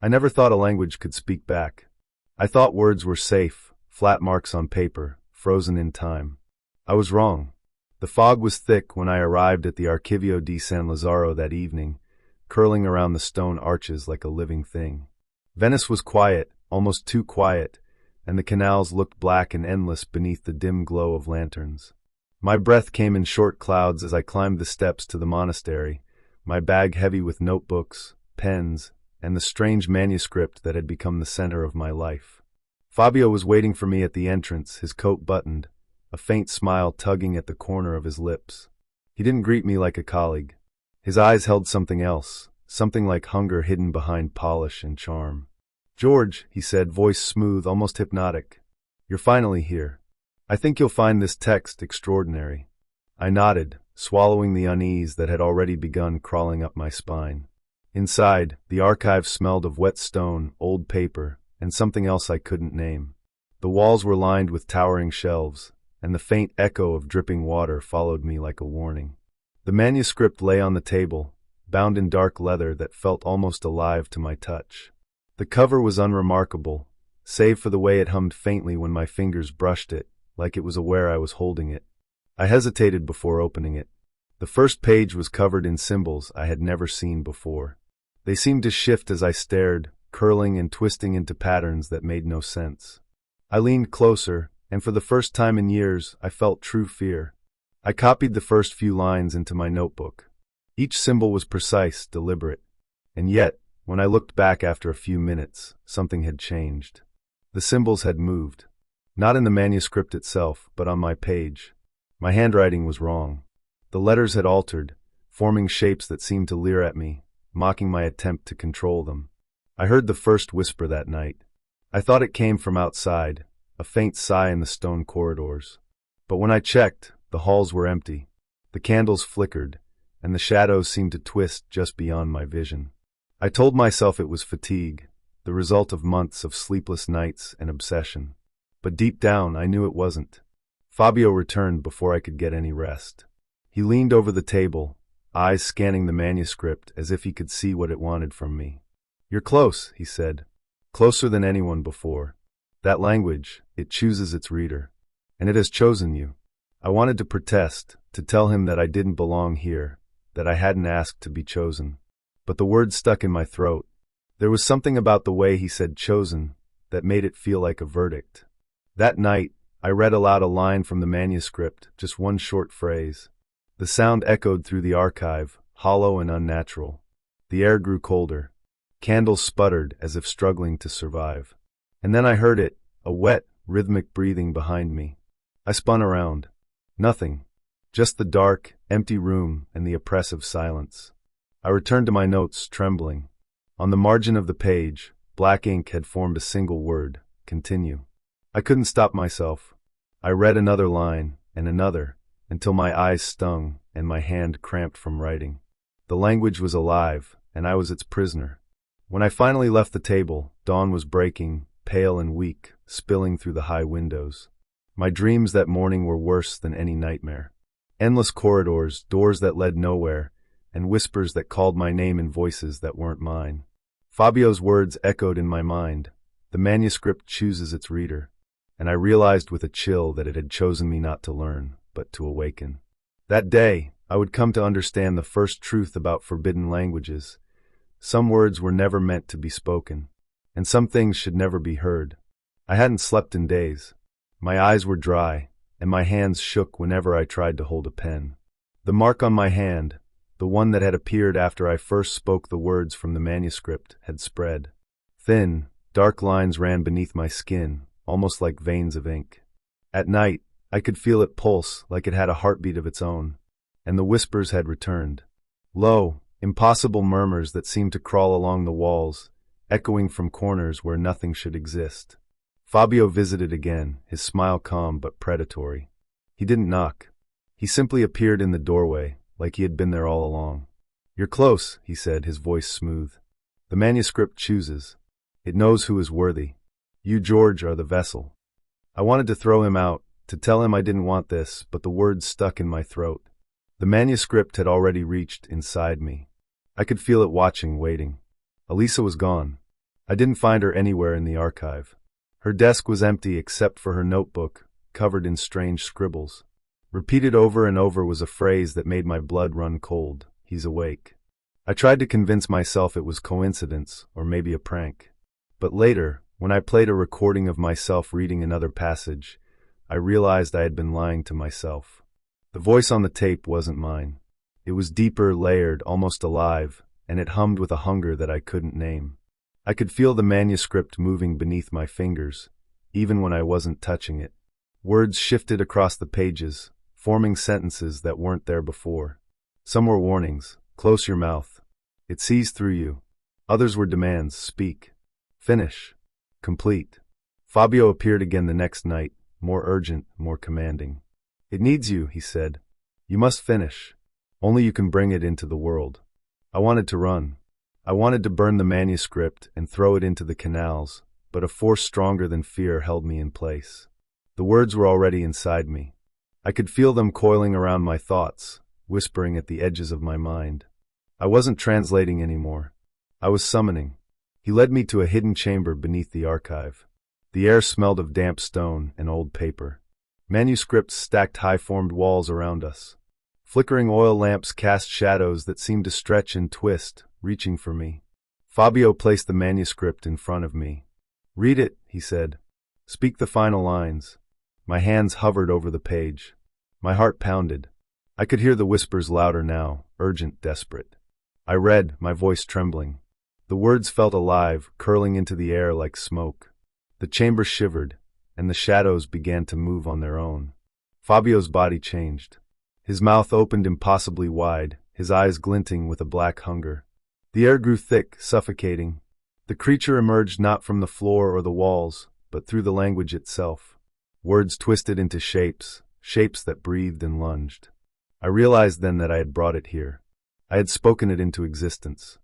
I never thought a language could speak back. I thought words were safe, flat marks on paper, frozen in time. I was wrong. The fog was thick when I arrived at the Archivio di San Lazzaro that evening, curling around the stone arches like a living thing. Venice was quiet, almost too quiet, and the canals looked black and endless beneath the dim glow of lanterns. My breath came in short clouds as I climbed the steps to the monastery, my bag heavy with notebooks, pens, and the strange manuscript that had become the center of my life. Fabio was waiting for me at the entrance, his coat buttoned, a faint smile tugging at the corner of his lips. He didn't greet me like a colleague. His eyes held something else, something like hunger hidden behind polish and charm. "George," he said, voice smooth, almost hypnotic. "You're finally here. I think you'll find this text extraordinary." I nodded, swallowing the unease that had already begun crawling up my spine. Inside, the archive smelled of wet stone, old paper, and something else I couldn't name. The walls were lined with towering shelves, and the faint echo of dripping water followed me like a warning. The manuscript lay on the table, bound in dark leather that felt almost alive to my touch. The cover was unremarkable, save for the way it hummed faintly when my fingers brushed it, like it was aware I was holding it. I hesitated before opening it. The first page was covered in symbols I had never seen before. They seemed to shift as I stared, curling and twisting into patterns that made no sense. I leaned closer, and for the first time in years, I felt true fear. I copied the first few lines into my notebook. Each symbol was precise, deliberate. And yet, when I looked back after a few minutes, something had changed. The symbols had moved. Not in the manuscript itself, but on my page. My handwriting was wrong. The letters had altered, forming shapes that seemed to leer at me, mocking my attempt to control them. I heard the first whisper that night. I thought it came from outside, a faint sigh in the stone corridors. But when I checked, the halls were empty. The candles flickered, and the shadows seemed to twist just beyond my vision. I told myself it was fatigue, the result of months of sleepless nights and obsession. But deep down, I knew it wasn't. Fabio returned before I could get any rest. He leaned over the table, eyes scanning the manuscript as if he could see what it wanted from me. "You're close," he said. "Closer than anyone before. That language, it chooses its reader. And it has chosen you." I wanted to protest, to tell him that I didn't belong here, that I hadn't asked to be chosen. But the words stuck in my throat. There was something about the way he said chosen that made it feel like a verdict. That night, I read aloud a line from the manuscript, just one short phrase. The sound echoed through the archive, hollow and unnatural. The air grew colder. Candles sputtered as if struggling to survive. And then I heard it, a wet, rhythmic breathing behind me. I spun around. Nothing. Just the dark, empty room and the oppressive silence. I returned to my notes, trembling. On the margin of the page, black ink had formed a single word, continue. I couldn't stop myself. I read another line, and another, until my eyes stung and my hand cramped from writing. The language was alive, and I was its prisoner. When I finally left the table, dawn was breaking, pale and weak, spilling through the high windows. My dreams that morning were worse than any nightmare. Endless corridors, doors that led nowhere, and whispers that called my name in voices that weren't mine. Fabio's words echoed in my mind. The manuscript chooses its reader. And I realized with a chill that it had chosen me not to learn, but to awaken. That day, I would come to understand the first truth about forbidden languages. Some words were never meant to be spoken, and some things should never be heard. I hadn't slept in days. My eyes were dry, and my hands shook whenever I tried to hold a pen. The mark on my hand, the one that had appeared after I first spoke the words from the manuscript, had spread. Thin, dark lines ran beneath my skin, almost like veins of ink. At night, I could feel it pulse like it had a heartbeat of its own, and the whispers had returned. Low, impossible murmurs that seemed to crawl along the walls, echoing from corners where nothing should exist. Fabio visited again, his smile calm but predatory. He didn't knock. He simply appeared in the doorway, like he had been there all along. "You're close," he said, his voice smooth. "The manuscript chooses. It knows who is worthy. You, George, are the vessel." I wanted to throw him out, to tell him I didn't want this, but the words stuck in my throat. The manuscript had already reached inside me. I could feel it watching, waiting. Elisa was gone. I didn't find her anywhere in the archive. Her desk was empty except for her notebook, covered in strange scribbles. Repeated over and over was a phrase that made my blood run cold. He's awake. I tried to convince myself it was coincidence, or maybe a prank. But later, when I played a recording of myself reading another passage, I realized I had been lying to myself. The voice on the tape wasn't mine. It was deeper, layered, almost alive, and it hummed with a hunger that I couldn't name. I could feel the manuscript moving beneath my fingers, even when I wasn't touching it. Words shifted across the pages, forming sentences that weren't there before. Some were warnings: close your mouth. It sees through you. Others were demands: speak. Finish. Complete. Fabio appeared again the next night, more urgent, more commanding. It needs you, he said. You must finish. Only you can bring it into the world. I wanted to run. I wanted to burn the manuscript and throw it into the canals, but a force stronger than fear held me in place. The words were already inside me. I could feel them coiling around my thoughts, whispering at the edges of my mind. I wasn't translating anymore. I was summoning. He led me to a hidden chamber beneath the archive. The air smelled of damp stone and old paper. Manuscripts stacked high-formed walls around us. Flickering oil lamps cast shadows that seemed to stretch and twist, reaching for me. Fabio placed the manuscript in front of me. Read it, he said. Speak the final lines. My hands hovered over the page. My heart pounded. I could hear the whispers louder now, urgent, desperate. I read, my voice trembling. The words felt alive, curling into the air like smoke. The chamber shivered, and the shadows began to move on their own. Fabio's body changed. His mouth opened impossibly wide, his eyes glinting with a black hunger. The air grew thick, suffocating. The creature emerged not from the floor or the walls, but through the language itself. Words twisted into shapes, shapes that breathed and lunged. I realized then that I had brought it here. I had spoken it into existence.